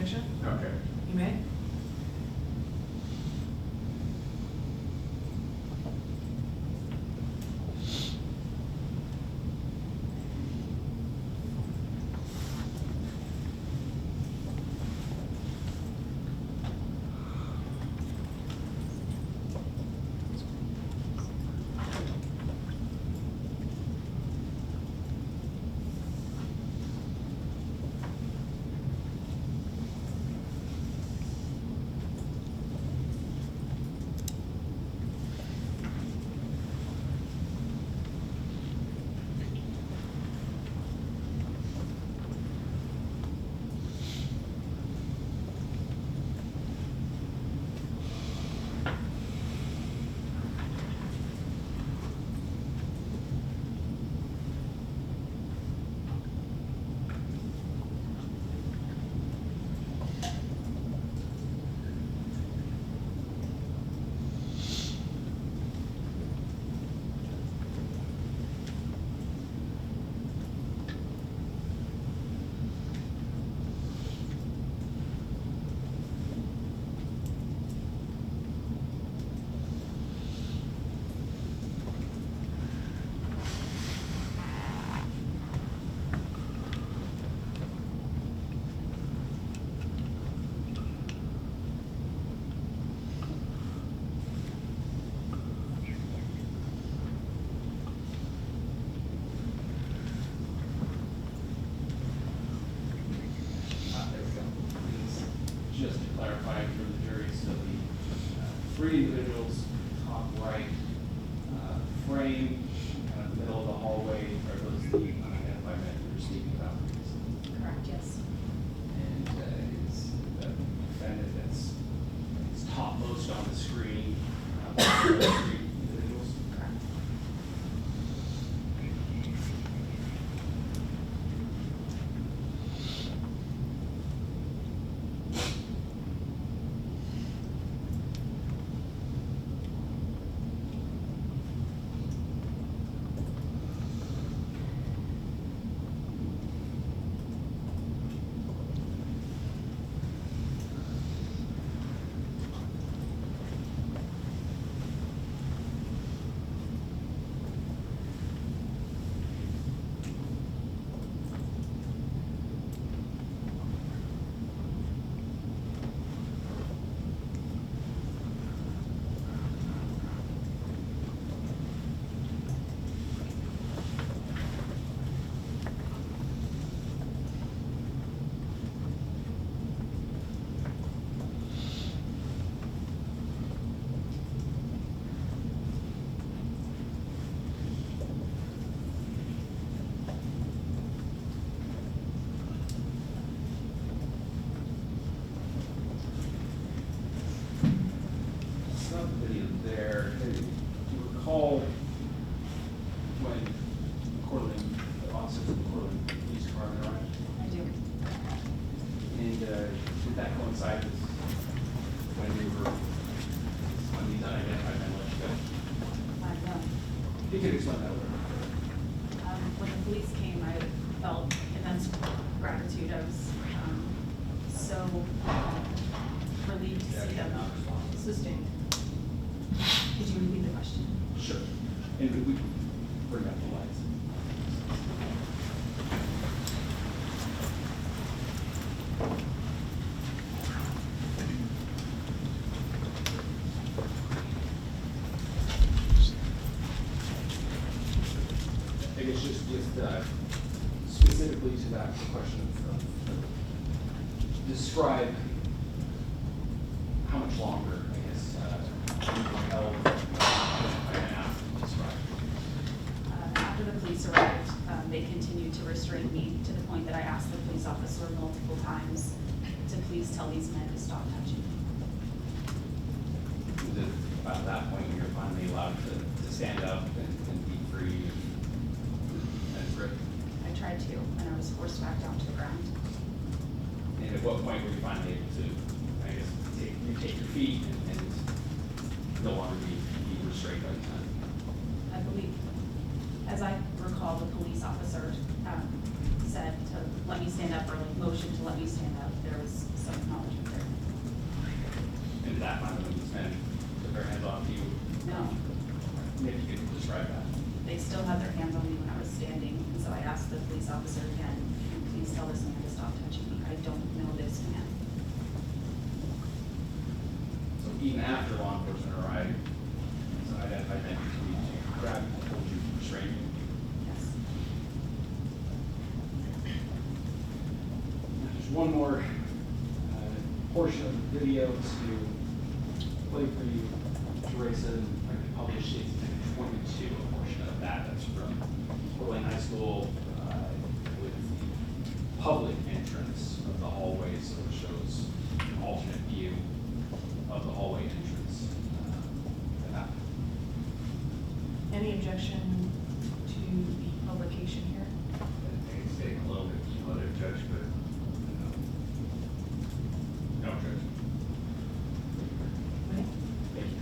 objection? Okay. You may. Just to clarify for the jury, so the three individuals, top right frame, kind of middle of the hallway, are those the unidentified men who are speaking about? Correct, yes. And is the defendant that's topmost on the screen, those three individuals? Correct. It's not the video there. Do you recall when the officers of the Cortland Police Department arrived? I do. And did that coincide with when these unidentified men let you go? No. You could explain that a little. When the police came, I felt immense gratitude. I was so relieved to see them. Sustained. Could you repeat the question? Sure. And we can bring up the lights. I guess just specifically to that question of describe how much longer, I guess, you were held by an asked to describe. After the police arrived, they continued to restrain me to the point that I asked the police officer multiple times to please tell these men to stop touching me. Was it about that point when you're finally allowed to stand up and be free and grip? I tried to, and I was forced back down to the ground. And at what point were you finally able to, I guess, retake your feet and no longer be restrained by the time? I believe, as I recall, the police officer said to let me stand up or like motion to let me stand up, there was some acknowledgement there. And that time when these men took their hands off you, No, maybe you could describe that. they still had their hands on me when I was standing, and so I asked the police officer again, please tell this man to stop touching me, I don't know this man. So even after law enforcement arrived, so identified them, you grabbed and told you, restrained you. Yes. There's one more portion of the video to play for you, Teresa. I can publish it in 22, a portion of that. That's from Portland High School with the public entrance of the hallway, so it shows an alternate view of the hallway entrance. Any objection to the publication here? It's taking a little bit cumulative, Judge, but no objection. Right? Thank you.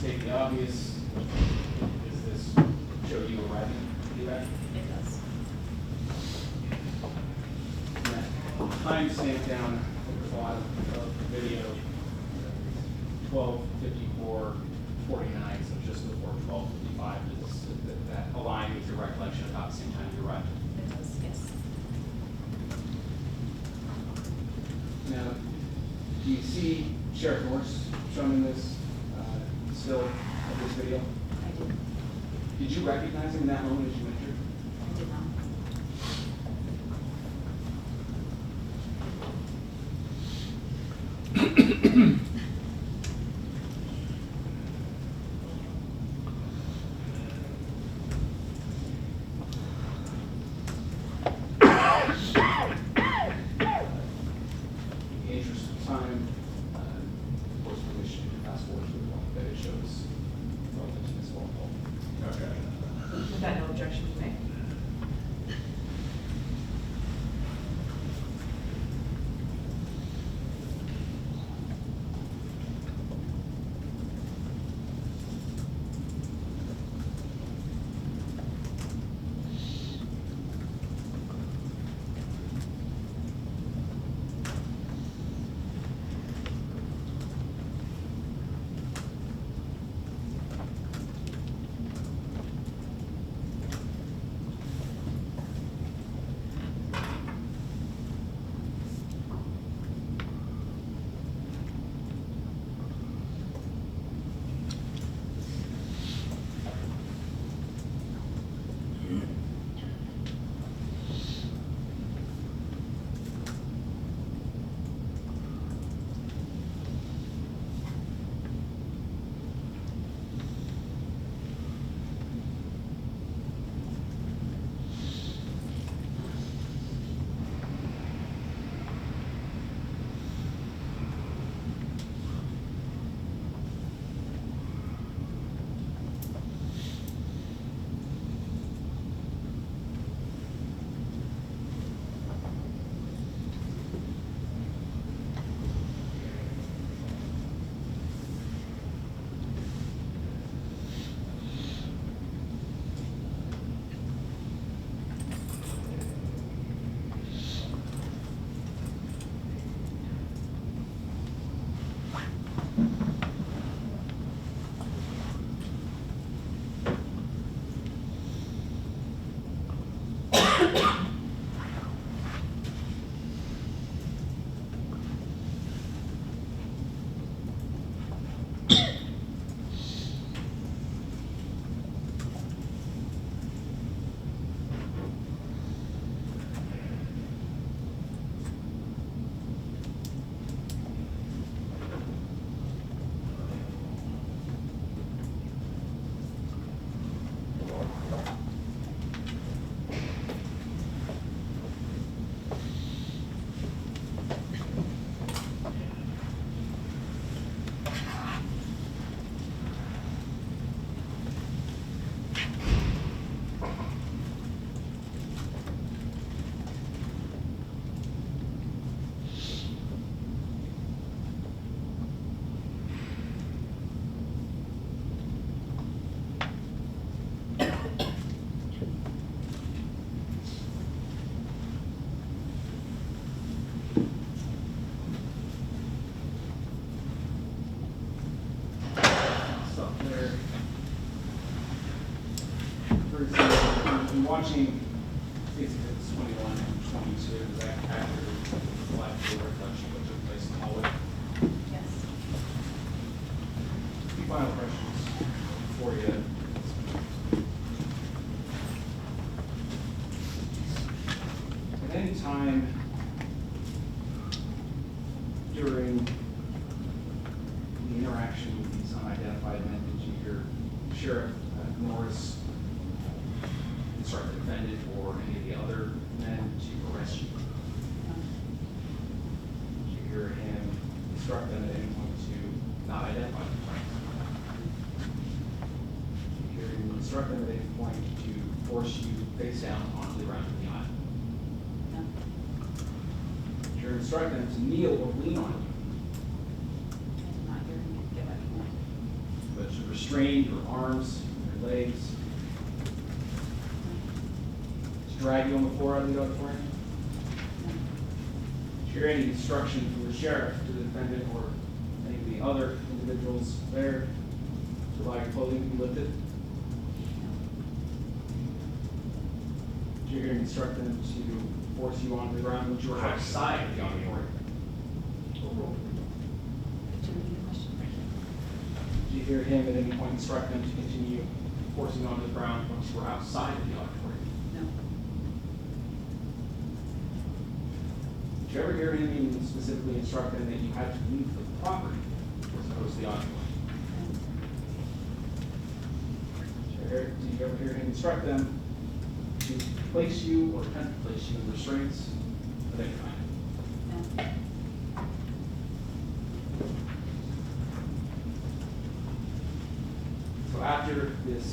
State the obvious, does this show you arriving at the event? It does. Timestamp down at the bottom of the video, 12:54:49, so just before 12:55, is that aligned with your recollection about the same time you arrived? It does, yes. Now, do you see Sheriff Norris shown in this still of this video? I did. Did you recognize him in that moment as you entered? I did not. In the interest of time, of course, we wish to fast forward to the point that it shows relevant to this phone call. Okay. With that, no objection to make. watching exhibits 21 and 22, is that accurate? The live door reflection of what took place in the hallway? Yes. Any final questions for you? At any time during the interaction with these unidentified men, did you hear Sheriff Norris instruct the defendant or any of the other men to arrest you? Did you hear him instruct them at any point to not identify themselves? Did you hear him instruct them at any point to force you face down onto the ground in the aisle? No. Did you hear him instruct them to kneel or lean on you? I did not hear him give that command. But to restrain your arms, your legs, to drag you on the floor out of the auditorium? No. Did you hear any instruction from the sheriff to the defendant or any of the other individuals there to allow your clothing to be lifted? Did you hear him instruct them to force you onto the ground once you were outside of the auditorium? Could you repeat the question? Did you hear him at any point instruct them to continue forcing you onto the ground once you were outside of the auditorium? No. Did you ever hear him even specifically instruct them that you had to leave the property as opposed to the auditorium? Did you ever hear him instruct them to place you or attempt to place you in restraints of any kind? No. So after this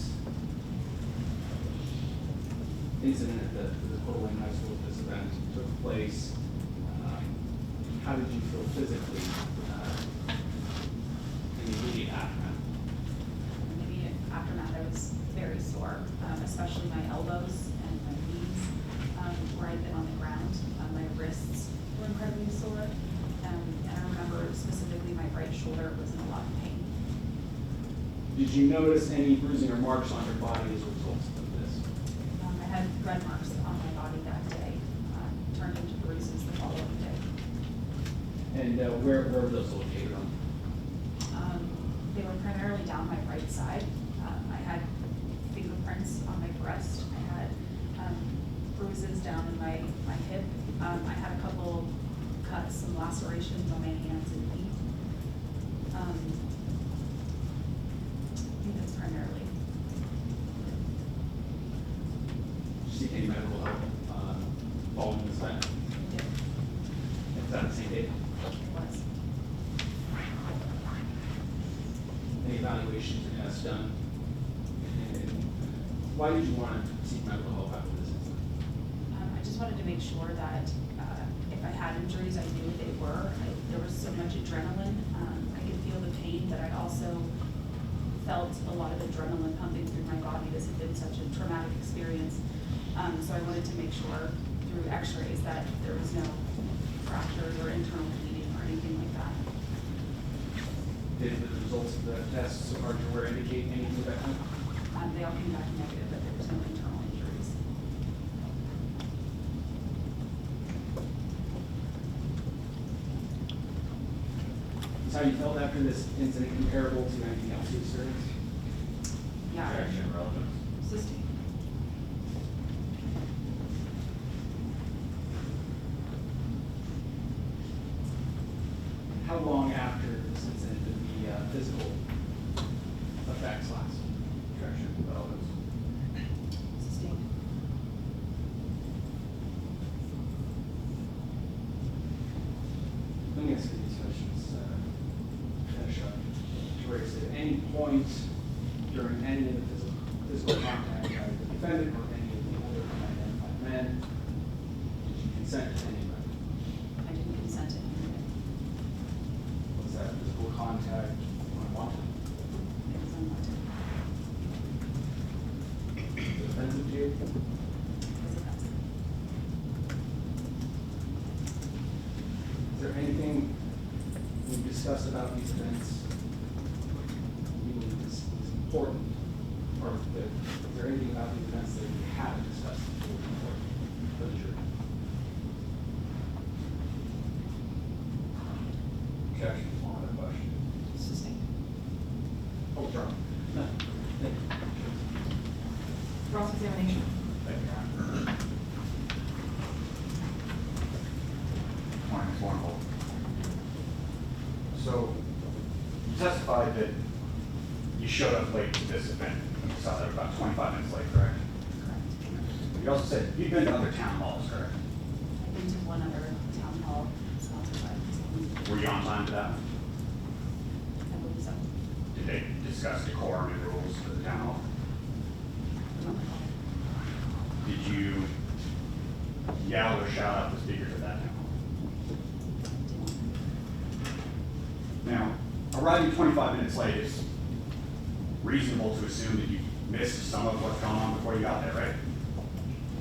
incident at the Coeur d'Alene High School, this event took place, how did you feel physically in the immediate aftermath? In the immediate aftermath, I was very sore, especially my elbows and my knees, where I'd been on the ground. My wrists were incredibly sore, and I remember specifically my right shoulder was in a lot of pain. Did you notice any bruising or marks on your body as a result of this? I had red marks on my body that day, turned into bruises the following day. And where were those located on? They were primarily down my right side. I had fingerprints on my breast. I had bruises down in my hip. I had a couple cuts, some lacerations on my hands and feet. I think that's primarily. Did you seek any medical help following this event? It Is that the same day? was. Any evaluations or tests done? And why did you want to seek medical help after this incident? I just wanted to make sure that if I had injuries, I knew they were. There was so much adrenaline. I could feel the pain, but I also felt a lot of adrenaline pumping through my body. This had been such a traumatic experience. So I wanted to make sure through x-rays that there was no fractures or internal bleeding or anything like that. Did the results of the tests, so far as you're aware, indicate anything of that kind? They all came back negative, but there was no internal injuries. Is how you felt after this incident comparable to anything else you experienced? Yeah. Objection, relevance. Sustained. How long after this incident did the physical effects last? Objection, relevance. Sustained. Let me ask you these questions. Finish up. Teresa, at any point during any of the physical contact by the defendant or any of the other unidentified men, did you consent to any of them? I didn't consent to anything. Was that physical contact unwanted? It was unwanted. Was it offensive to you? It was offensive. Is there anything we've discussed about these events you believe is important or is there anything about the events that you haven't discussed before for the jury? Objection on the question. Sustained. Oh, John. Cross-examination. Thank you, Your Honor. Morning, Ms. Borrenphol. So, you testified that you showed up late to this event. You saw that about 25 minutes late, correct? Correct. You also said you've been to other town halls, correct? I've been to one other town hall sponsored by the town. Were you on time to that? I believe so. Did they discuss decorum and rules for the town hall? I don't recall. Did you yell or shout out the speakers at that town hall? Now, arriving 25 minutes late is reasonable to assume that you missed some of what's going on before you got there, right?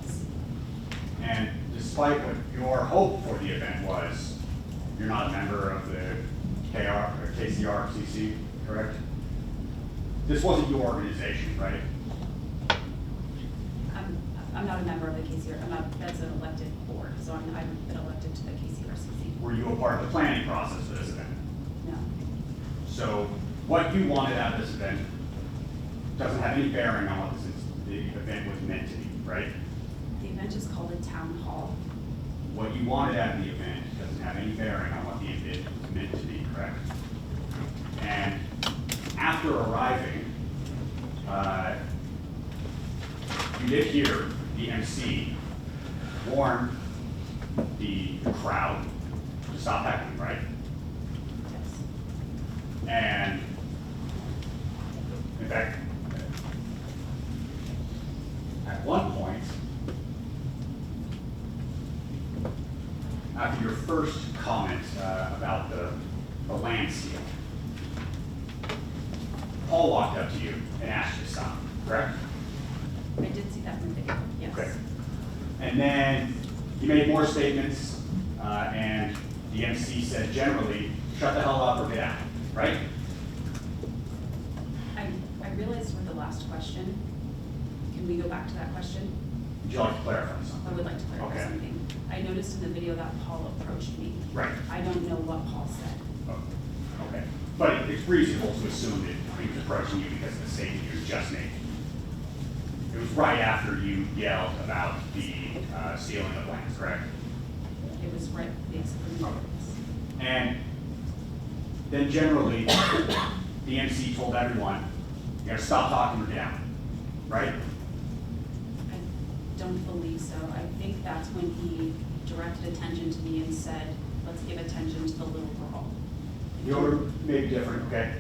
Yes. And despite what your hope for the event was, you're not a member of the KCRCC, correct? This wasn't your organization, right? I'm not a member of the KCR, that's an elected board, so I've been elected to the KCRCC. Were you a part of the planning process for this event? No. So what you wanted out of this event doesn't have any bearing on what the event was meant to be, right? The event is called a town hall. What you wanted out of the event doesn't have any bearing on what the event was meant to be, correct? And after arriving, you did hear the MC warn the crowd to stop heckling, right? Yes. And in fact, at one point, after your first comment about the land steal, Paul walked up to you and asked you to stop, correct? I did see that in the video, yes. Okay. And then you made more statements, and the MC said generally, shut the hell up or get out, right? I realized with the last question, can we go back to that question? Would you like to clarify I something? would like to clarify Okay. something. I noticed in the video that Paul approached me. Right. I don't know what Paul said. Oh, okay. But it's reasonable to assume that he was approaching you because of the statement you just made. It was right after you yelled about the stealing of lands, correct? It was right, basically. Okay. And then generally, the MC told everyone, you gotta stop talking or get out, right? I don't believe so. I think that's when he directed attention to me and said, let's give attention to the little girl. The order may be different, okay?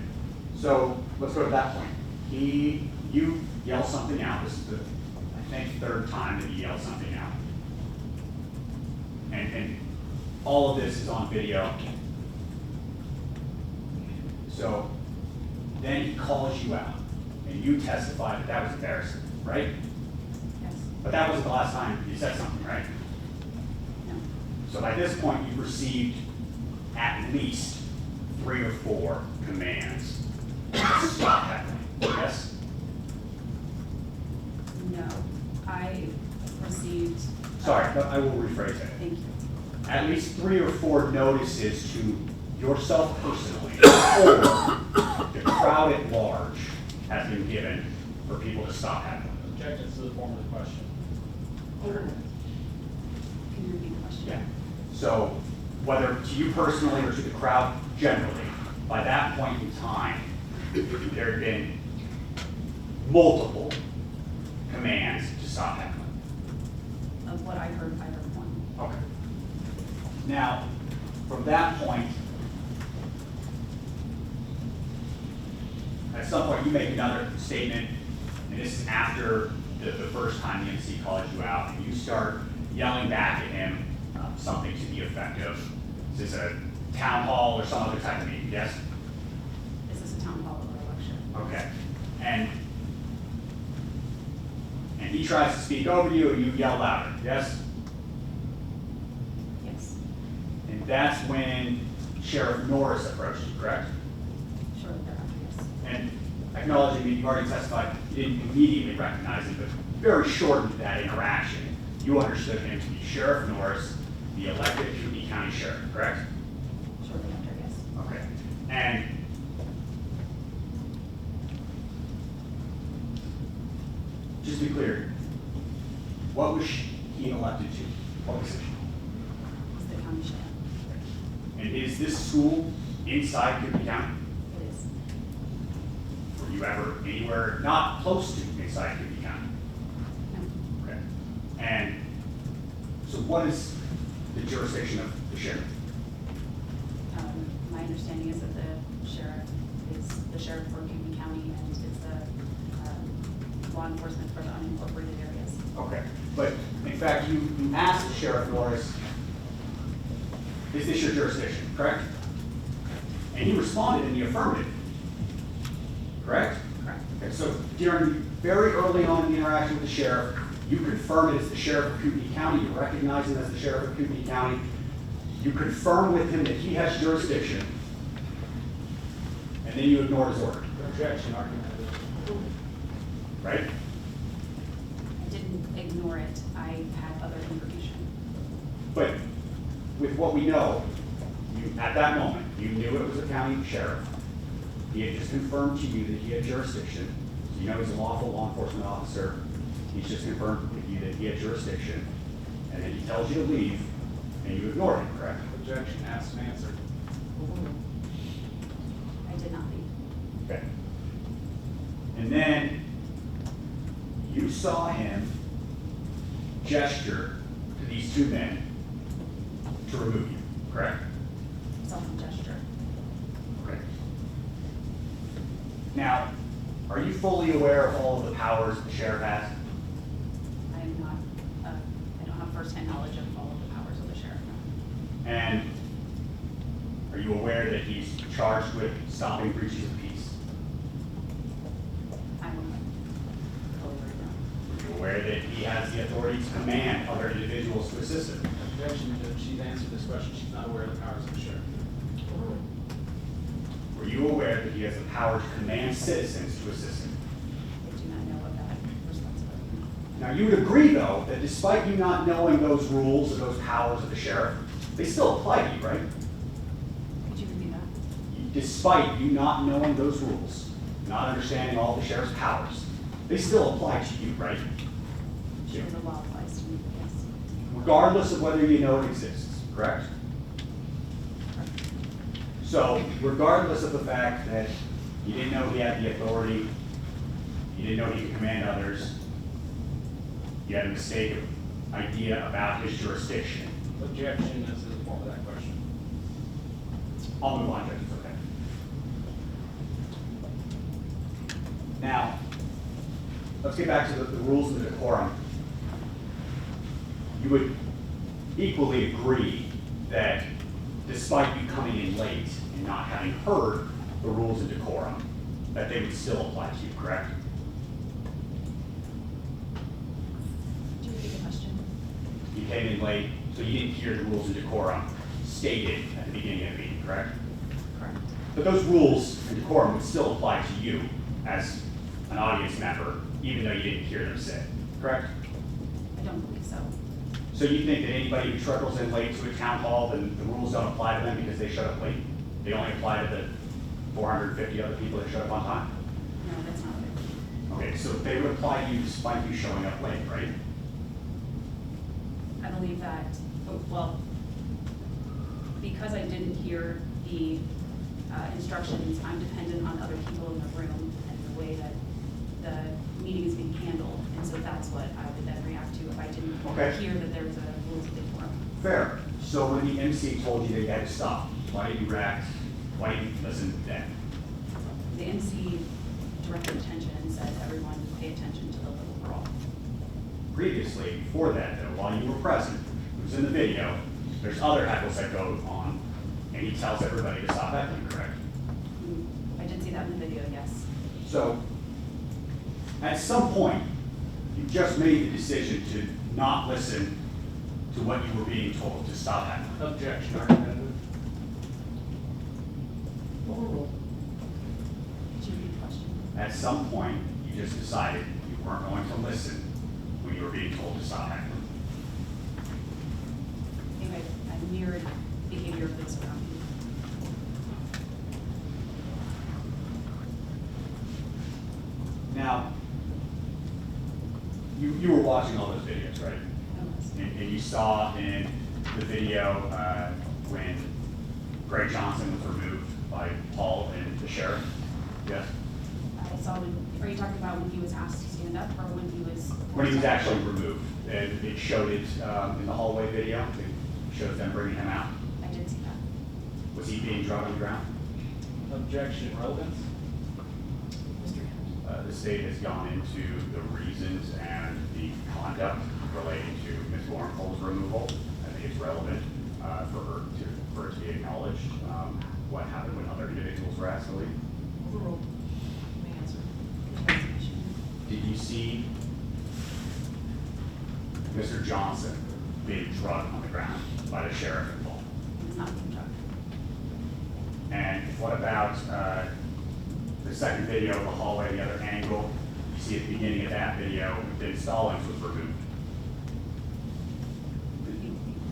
So let's go to that point. You yell something out. This is the, I think, third time that you yelled something out. And all of this is on video. So then he calls you out, and you testify that that was embarrassing, right? Yes. But that wasn't the last time you said something, right? No. So by this point, you've received at least 3 or 4 commands to stop heckling, yes? No. I received. Sorry, no, I will rephrase it. Thank you. At least 3 or 4 notices to yourself personally, or the crowd at large has been given for people to stop heckling. Objections to the form of the question. Can you repeat the question? Yeah. So whether to you personally or to the crowd generally, by that point in time, there had been multiple commands to stop heckling. Of what I heard one. Okay. Now, from that point, at some point you make another statement, and this is after the first time the MC calls you out, and you start yelling back at him something to the effect of, is this a town hall or some other type of meeting, yes? Is this a town hall or election? Okay. And he tries to speak over you, and you yell louder, yes? Yes. And that's when Sheriff Norris approached you, correct? Shortly thereafter, yes. And acknowledging that you've already testified, you didn't immediately recognize him, but very short into that interaction, you understood him to be Sheriff Norris, the elected Kootenai County Sheriff, correct? Shortly after, yes. Okay. And just to be clear, what was he elected to? What position? He's the county sheriff. And is this school inside Kootenai County? It is. Were you ever anywhere not close to inside Kootenai County? No. Okay. And so what is the jurisdiction of the sheriff? My understanding is that the sheriff is the sheriff for Kootenai County and is the law enforcement for the unincorporated areas. Okay. But in fact, you asked Sheriff Norris, is this your jurisdiction, correct? And he responded in the affirmative, correct? Correct. Okay, so during very early on in the interaction with the sheriff, you confirm it as the sheriff of Kootenai County, you recognize him as the sheriff of Kootenai County, you confirm with him that he has jurisdiction, and then you ignore his order, Objection, argument. right? I didn't ignore it. I had other information. But with what we know, you, at that moment, you knew it was a county sheriff. He had just confirmed to you that he had jurisdiction. So you know he's a lawful law enforcement officer. He's just confirmed with you that he had jurisdiction. And then he tells you to leave, and you ignore him, correct? Objection, asked and answered. I did not leave. Okay. And then you saw him gesture to these two men to remove you, correct? Self-gesture. Okay. Now, are you fully aware of all of the powers the sheriff has? I am not, I don't have firsthand knowledge of all of the powers of the sheriff. No. And are you aware that he's charged with stopping breaches of peace? I'm fully aware of that. Are you aware that he has the authority to command other individuals to assist him? Objection, she's answered this question, she's not aware of the powers of the sheriff. Were you aware that he has the power to command citizens to assist him? I do not know of that responsibility. Now, you would agree, though, that despite you not knowing those rules or those powers of the sheriff, they still apply to you, right? Could you repeat that? Despite you not knowing those rules, not understanding all the sheriff's powers, they still apply to you, right? Sure, the law applies to me, yes. Regardless of whether you know it exists, correct? So, regardless of the fact that you didn't know he had the authority, you didn't know he could command others, you had a mistaken idea about his jurisdiction. Objection as to the form of that question. I'll move on, Judge, it's okay. Now, let's get back to the rules of the decorum. You would equally agree that despite you coming in late and not having heard the rules of decorum, that they would still apply to you, correct? Could you repeat the question? You came in late, so you didn't hear the rules of decorum stated at the beginning of the meeting, correct? Correct. But those rules and decorum would still apply to you as an audience member, even though you didn't hear them said, correct? I don't believe so. So you think that anybody who truckles in late to a town hall, then the rules don't apply to them because they showed up late? They only apply to the 450 other people that showed up on time? No, that's not what Okay, so they would apply to you despite you showing up late, right? I believe that, well, because I didn't hear the instructions, I'm dependent on other people in the room and the way that the meeting is being handled. And so that's what I would then react to if I didn't Okay. hear that there was a rules of decorum. Fair. So when the MC told you that you had to stop, why did you react? Why didn't you listen then? The MC directed attention and said, everyone pay attention to the little girl. Previously, before that though, while you were present, it was in the video, there's other heckles that go on, and he tells everybody to stop heckling, correct? I did see that in the video, yes. So, at some point, you just made the decision to not listen to what you were being told, to stop heckling. Objection, argumentative. Could you repeat the question? at some point, you just decided you weren't going to listen when you were being told to stop heckling. I think I mirrored behavior of those around me. Now, you were watching all those videos, right? I was. And you saw in the video when Greg Johnson was removed by Paul and the sheriff? Yes? I saw are you talking about when he was asked to stand up or when he was? When he was actually removed. And it showed it in the hallway video. It shows them bringing him out. I did see that. Was he being drugged on the ground? Objection, relevance? Mr. Hammond. The state has gone into the reasons and the conduct relating to Ms. Borrenphol's removal. I think it's relevant for it to be acknowledged what happened when other individuals were asked to leave. Overruled. You may answer. Resignation. Did you see Mr. Johnson being drugged on the ground by the sheriff involved? He was not being drugged. And what about the second video of the hallway, the other angle? You see at the beginning of that video, Ben Stallings was removed.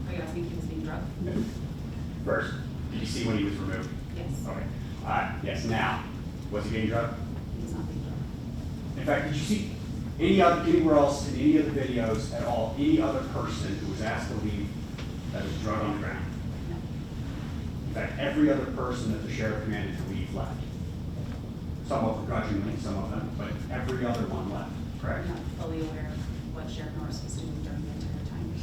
Are you asking if he was being drugged? First, did you see when he was removed? Yes. Okay. Yes, now, was he being drugged? He was not being drugged. In fact, did you see anywhere else in any of the videos at all, any other person who was asked to leave that was drugged on the ground? No. In fact, every other person that the sheriff commanded to leave left. Somewhat begrudgingly, some of them, but every other one left, correct? I'm not fully aware of what Sheriff Norris was doing during the entire time.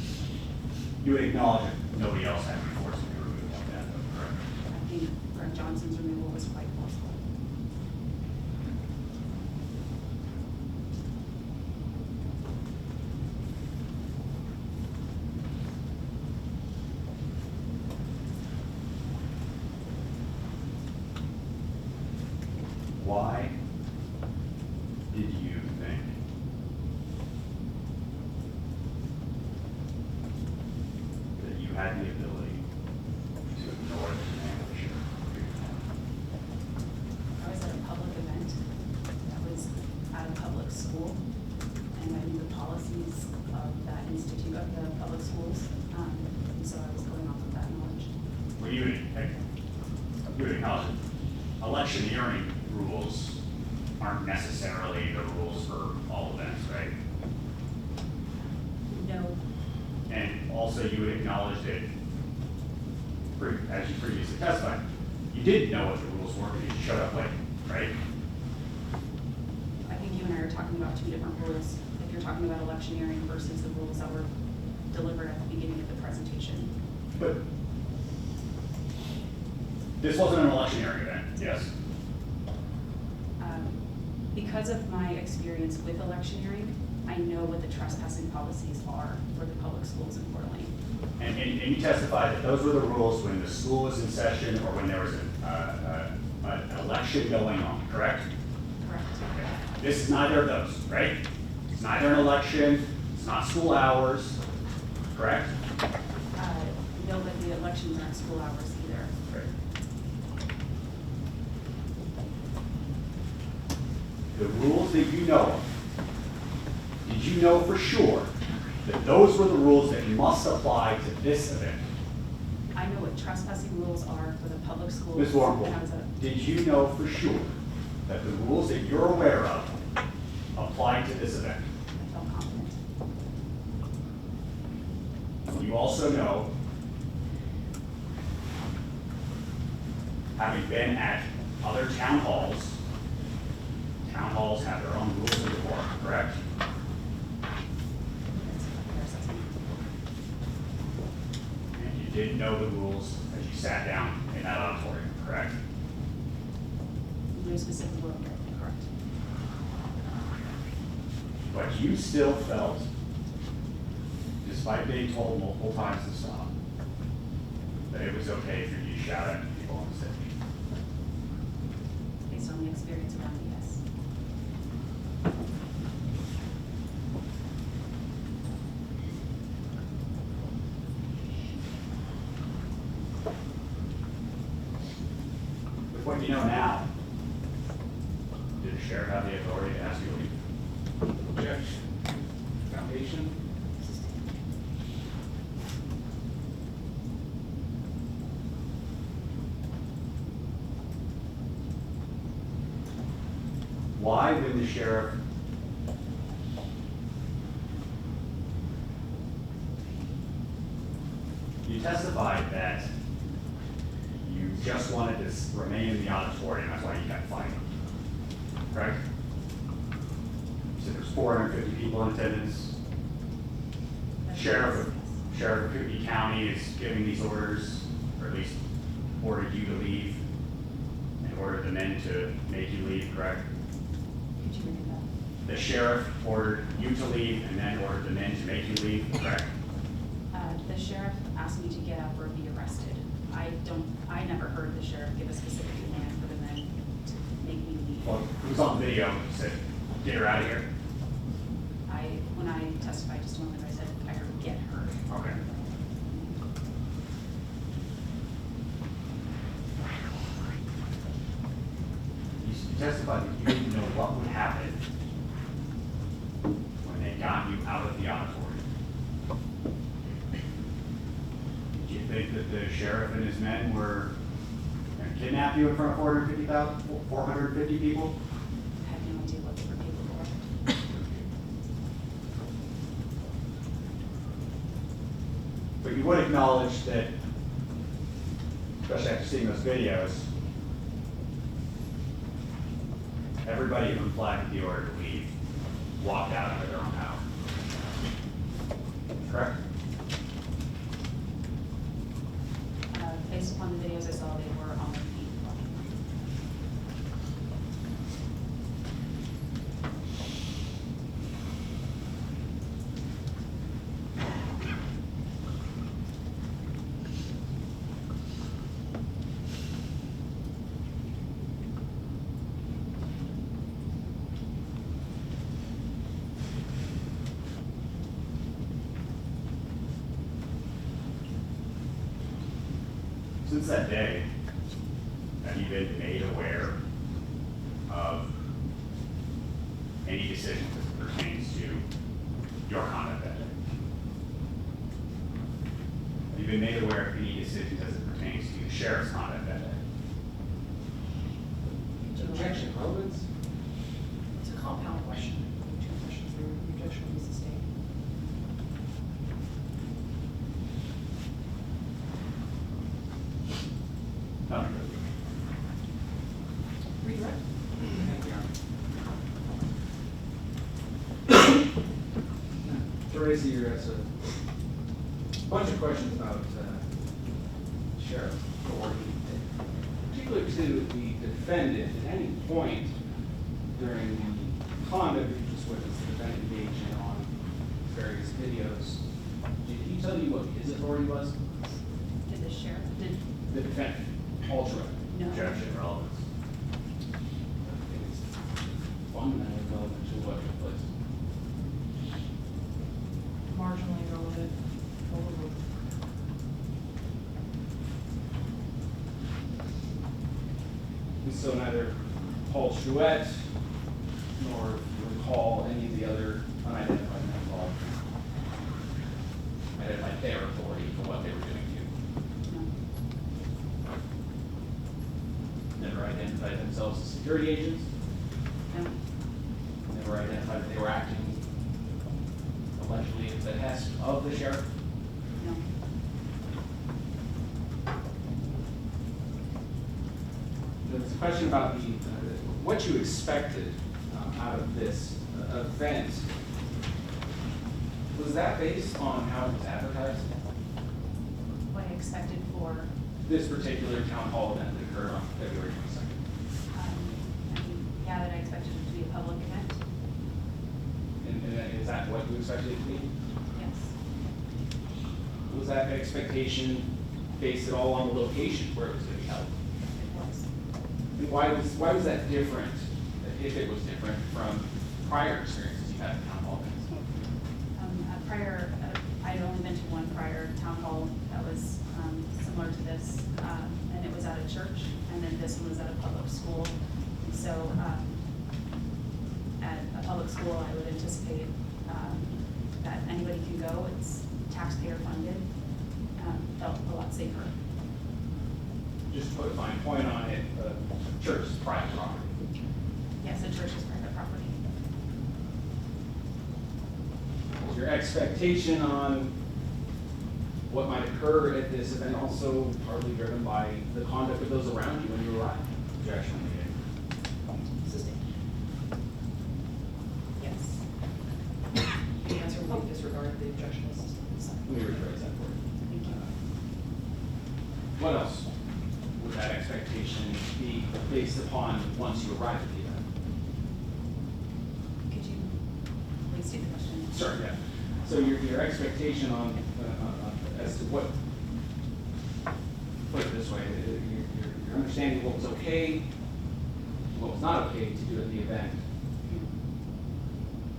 You would acknowledge that nobody else had been forced to be removed like that, though, correct? I think Greg Johnson's removal was quite forceful. Why did you think that you had the ability to ignore the command of the sheriff? I was at a public event that was at a public school, and I knew the policies of that institute, of the public schools, and so I was going off of that knowledge. Well, you would acknowledge that electioneering rules aren't necessarily the rules for all events, right? No, And also you would acknowledge that, as you previously testified, you didn't know what the rules were, but you showed up late, right? I think you and I are talking about two different rules. If you're talking about electioneering versus the rules that were delivered at the beginning of the presentation. But this wasn't an electioneering event, yes? Because of my experience with electioneering, I know what the trespassing policies are for the public schools in Fort Wayne. And you testified that those were the rules when the school was in session or when there was an election going on, correct? Correct. Okay. This is neither of those, right? It's neither an election, it's not school hours, correct? No, but the elections aren't school hours either. Right. The rules that you know of, did you know for sure that those were the rules that must apply to this event? I know what trespassing rules are for the public schools. Ms. And I Warble, was a- did you know for sure that the rules that you're aware of apply to this event? I felt confident. You also know, having been at other town halls have their own rules of decorum, correct? That's a fair assessment. And you didn't know the rules as you sat down in that auditorium, correct? No specific rule, correct. But you still felt, despite being told multiple times to stop, that it was okay for you to shout at people on the stage. Based on the experience around me, yes. With what you know now, Did the sheriff have the authority to ask you to leave? Objection. Foundation. Why would the sheriff you testified that you just wanted to remain in the auditorium, that's why you kept fighting, correct? You said there's 450 people in attendance. Sheriff of Coogee County is giving these orders, or at least ordered you to leave, and ordered the men to make you leave, correct? Could you repeat that? The sheriff ordered you to leave and then ordered the men to make you leave, correct? The sheriff asked me to get up or be arrested. I never heard the sheriff give a specific command for the men to make me leave. Well, who's on the video said, get her out of here? When I testified just a moment ago, I said, I heard, get her. Okay. You testified that you didn't know what would happen when they got you out of the auditorium. Did you think that the sheriff and his men were going to kidnap you in front of 450 people? I have no idea what they were capable of. But you would acknowledge that, especially after seeing those videos, everybody who complied with the order to leave walked out under their own power. Correct? Based upon the videos I saw, they were on their feet. Since that day, have you been made aware of any decisions as it pertains to your conduct that day? Have you been made aware of any decisions as it pertains to the sheriff's conduct that day? Objection. Relevance. It's a compound question. Two questions there. The objection will be sustained. No. Redirect. Teresa, you're asked a bunch of questions about sheriff authority, particularly to the defendant. At any point during the conduct that you just witnessed, the defendant engaged in on various videos, did he tell you what his authority was? Did the sheriff, The defendant, Ultra. no. Objection, relevance. I think it's fundamentally relevant to what took place. Marginally relevant. Overruled. And so neither Paul Trouette nor recall any of the other unidentified men involved identified their authority for what they were doing to you. No. Never identified themselves as security agents. No. Never identified that they were acting allegedly at the behest of the sheriff. No. There's a question about what you expected out of this event. Was that based on how it was advertised? What I expected for, This particular town hall event that occurred on February 22nd. yeah, that I expected it to be a public event. And is that what you expected it to be? Yes. Was that expectation based at all on the location where it was going to be held? It was. And why was that different, if it was different, from prior experiences you've had at town hall events? I'd only been to one prior town hall that was similar to this, and it was at a church, and then this one was at a public school. So at a public school, I would anticipate that anybody can go. It's taxpayer funded, felt a lot safer. Just to put a fine point on it, the church is private property. Yes, the church is private property. Is your expectation on what might occur at this event also partly driven by the conduct of those around you when you arrive? Objection needed. Sustained. Yes. The answer will be disregard the objection is sustained. Let me rephrase that for you. Thank you. What else would that expectation be based upon once you arrive at the event? Could you please state the question? Sorry, yeah. So your expectation on, as to what, put it this way, your understanding what was okay, what was not okay to do at the event,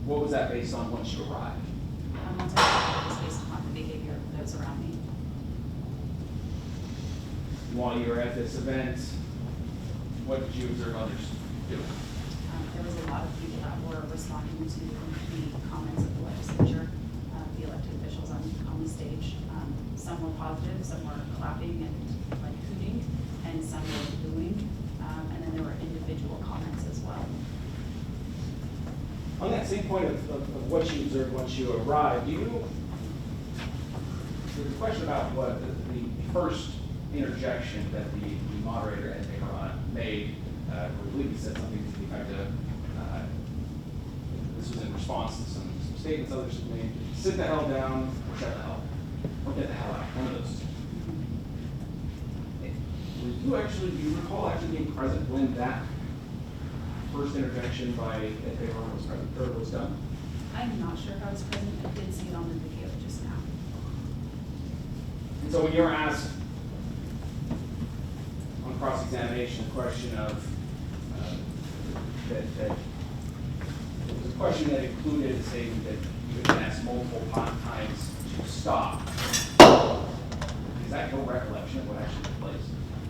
what was that based on once you arrived? Once I arrived, it was based upon the behavior of those around me. While you were at this event, what did you observe others do? There was a lot of people that were responding to the comments of the legislature, the elected officials on the stage. Some were positive, some were clapping and like hooting, and some were booing, and then there were individual comments as well. On that same point of what you observed once you arrived, there's a question about what the first interjection that the moderator Ed Baker made, I believe he said something to the effect of, this was in response to some statements others had made, sit the hell down or shut the hell up, or get the hell out, one of those two. Do you recall actually being present when that first interjection by Ed Baker was present, or was done? I'm not sure if I was present, I did see it on the video just now. And so when you were asked on cross-examination, the question of, that it was a question that included a statement that you had been asked multiple times to stop. Is that your recollection of what actually took place?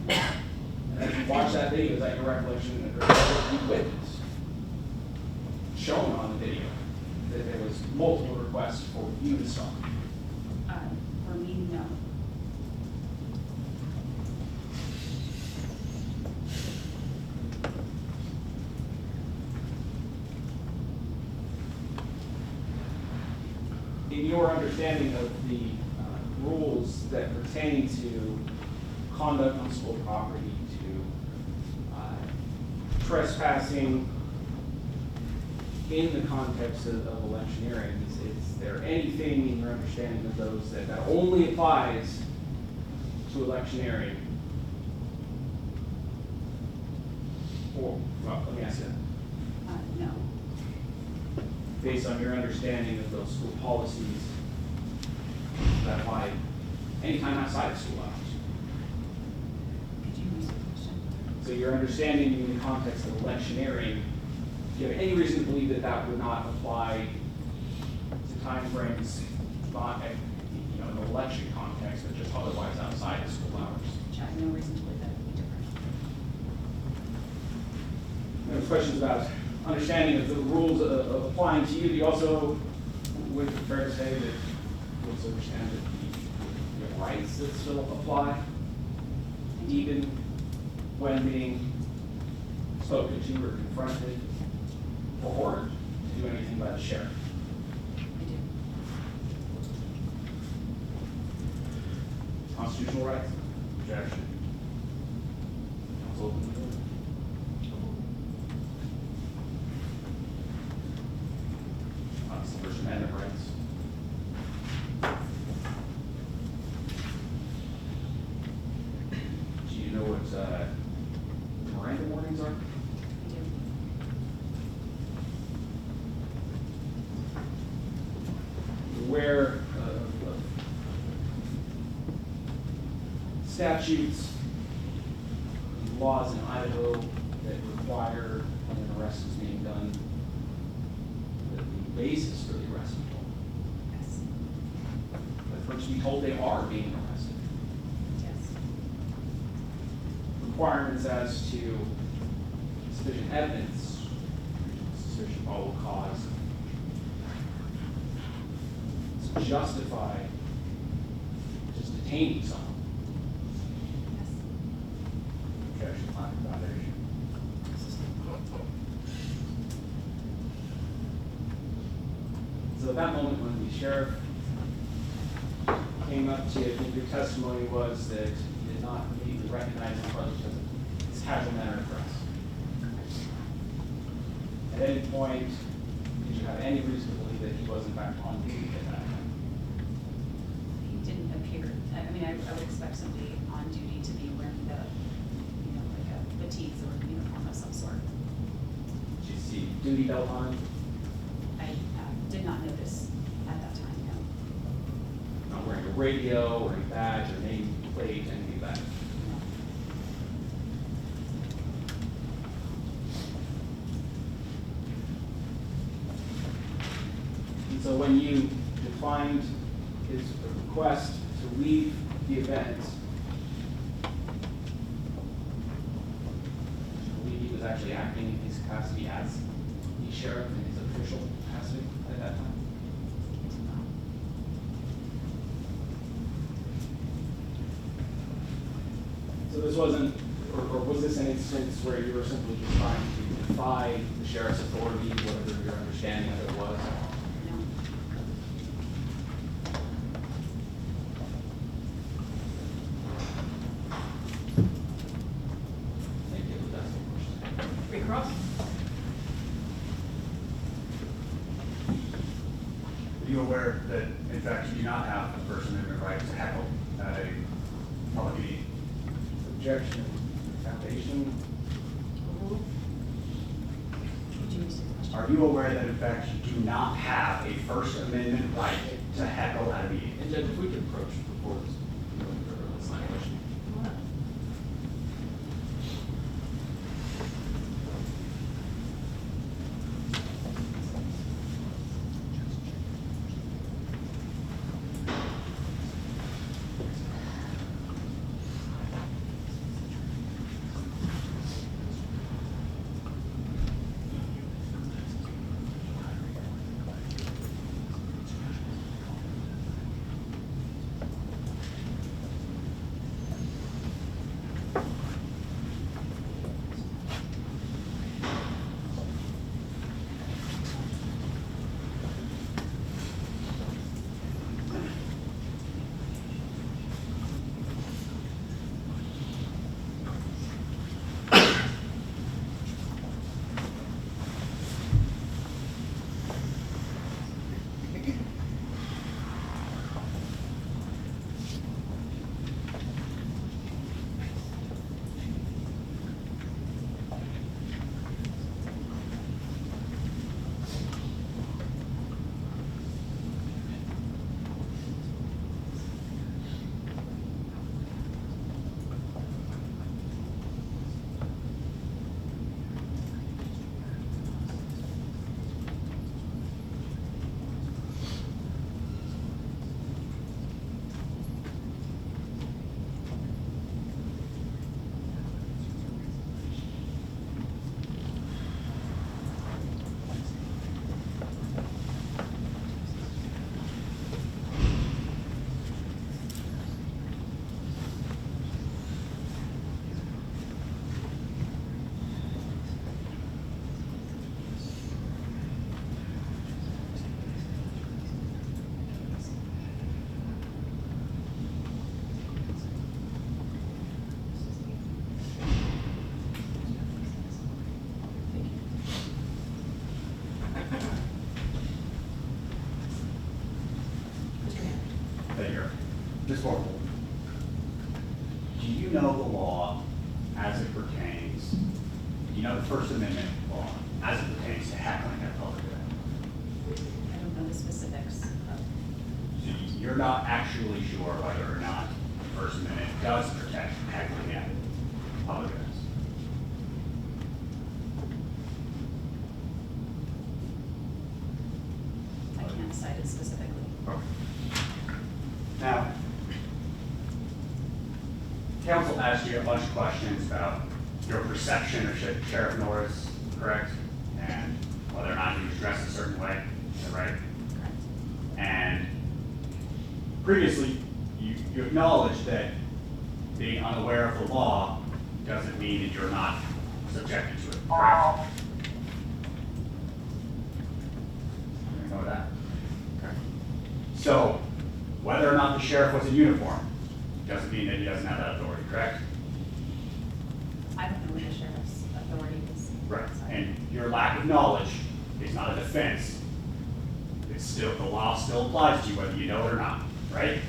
And as you watch that video, is that your recollection of what you witnessed? Shown on the video, that there was multiple requests for you to stop. For me, no. In your understanding of the rules that pertain to conduct on school property, to trespassing in the context of electioneering, is there anything in your understanding of those that only applies to electioneering? Or, well, let me ask you that. No. Based on your understanding of those school policies that apply anytime outside of school hours. Could you repeat the question? So your understanding in the context of electioneering, do you have any reason to believe that that would not apply to timeframes not at, an election context, but just otherwise outside of school hours? I have no reason to believe that it would be different. There's questions about understanding of the rules of applying to you. Do you also, would it be fair to say that you also understand that you have rights that still apply, even when being spoken to or confronted or ordered to do anything by the sheriff? I do. Constitutional rights? Objection. Counsel, open the door. First Amendment rights. Do you know what Miranda warnings are? I do. Where statutes, laws in Idaho that require when an arrest is being done, that the basis for the arrest be told. Yes. That first be told they are being arrested. Yes. Requirements as to sufficient evidence, suspicion probable cause to justify just detaining someone. Yes. Objection, lack of foundation. So at that moment, when the sheriff came up to you, I think your testimony was that you did not immediately recognize him because of his casual manner of dress. At any point, did you have any reason to believe that he was in fact on duty at that time? He didn't appear, I mean, I would expect somebody on duty to be wearing like a fatigues or uniform of some sort. Did you see duty belt on? I did not notice at that time, no. Not wearing a radio or any badge or name plate, anything like that? No. And so when you declined his request to leave the event, I believe he was actually acting in his capacity as the sheriff in his official capacity at that time? So this wasn't, or was this an instance where you were simply just trying to defy the sheriff's authority, whatever your understanding of it was? No. Thank you. That's the question. Recross? Are you aware that, in fact, you do not have a First Amendment right to heckle at a public meeting? Objection, foundation. Would you restate the question? Are you aware that, in fact, you do not have a First Amendment right to heckle at a meeting? And Judge, if we could approach the board, that's my question. Ms. Borrenphol, do you know the law as it pertains, do you know the First Amendment law as it pertains to heckling at a public event? I don't know the specifics of, So you're not actually sure whether or not the First Amendment does protect heckling at public events? I can't cite it specifically. Okay. Now, counsel asked you a bunch of questions about your perception of Sheriff Norris, correct? And whether or not he was dressed a certain way, is that right? Correct. And previously, you acknowledged that being unaware of the law doesn't mean that you're not subjected to it, correct? You know that? Okay. So, whether or not the sheriff was in uniform doesn't mean that he doesn't have that authority, correct? I don't know what the sheriff's authority is. Right. Sorry. And your lack of knowledge is not a defense. It's still, the law still applies to you whether you know it or not, right?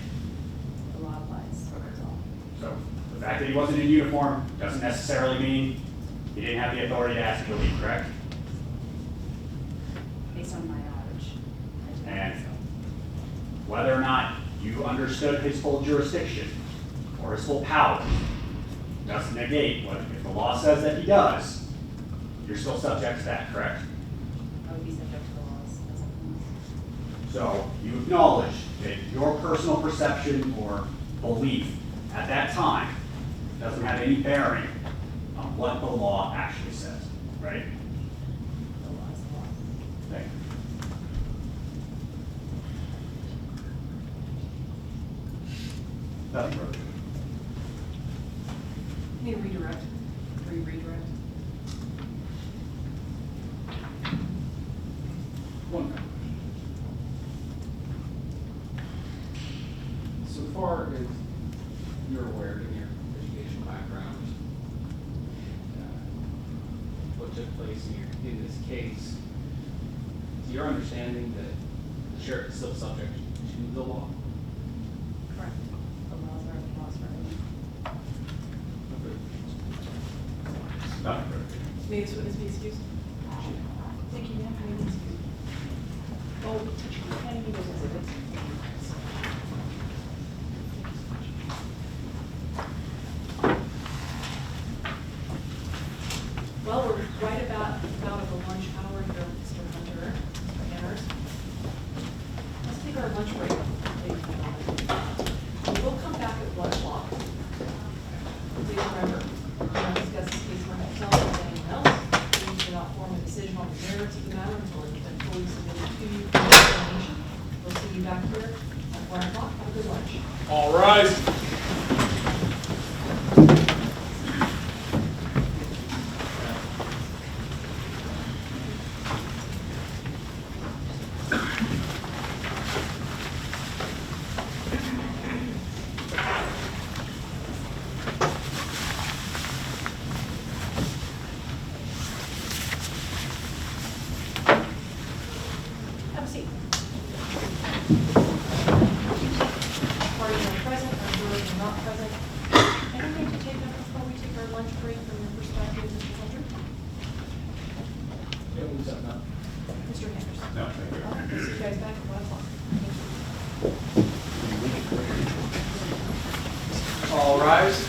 The law applies, that's all. So the fact that he wasn't in uniform doesn't necessarily mean he didn't have the authority to ask you to leave, correct? Based on my knowledge, I do not And think so. whether or not you understood his full jurisdiction or his full power doesn't negate what, if the law says that he does, you're still subject to that, correct? I would be subject to the laws as a So you acknowledge that your personal perception or belief at that time doesn't have any bearing on what the law actually says, right? the law is the law. Thank you. Nothing further. Need a redirect, redirect. One comment. So far as you're aware in your educational background, what took place in this case, is your understanding that the sheriff is still subject to the law? Correct. The laws are the laws for everyone. Nothing further. May this witness be excused? Thank you, ma'am. May we be excused? Oh, can you those exhibits? Well, we're right about out of the lunch hour here, Mr. Hunter, Mr. Hanners. Let's take our lunch break, ladies and gentlemen. We'll come back at 1 o'clock. Please remember, we don't discuss this case among ourselves or anyone else. We do not form a decision on the merits of the matter until it's been fully submitted to you for examination. We'll see you back here at 1 o'clock. Have a good lunch. All rise. Have a seat. Parties are present, our jurors are not present. Anything to take up before we take our lunch break from your perspective, Mr. Hunter? Yeah, we'll set up. Mr. Henderson? No, thank you. All right, we'll see you guys back at 1 o'clock. Thank you. All rise.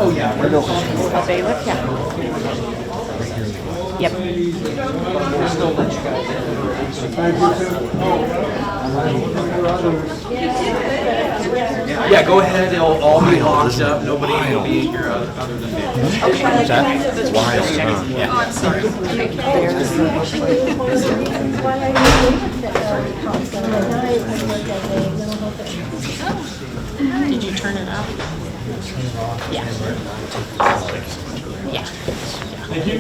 Oh, yeah, we're going. Bailiff, yeah. Yep. We're still let you guys in. Yeah, go ahead, it'll all be locked up, nobody will be here other than me. Yeah. Oh, I'm sorry. Did you turn it up? Yeah. Yeah. Thank you.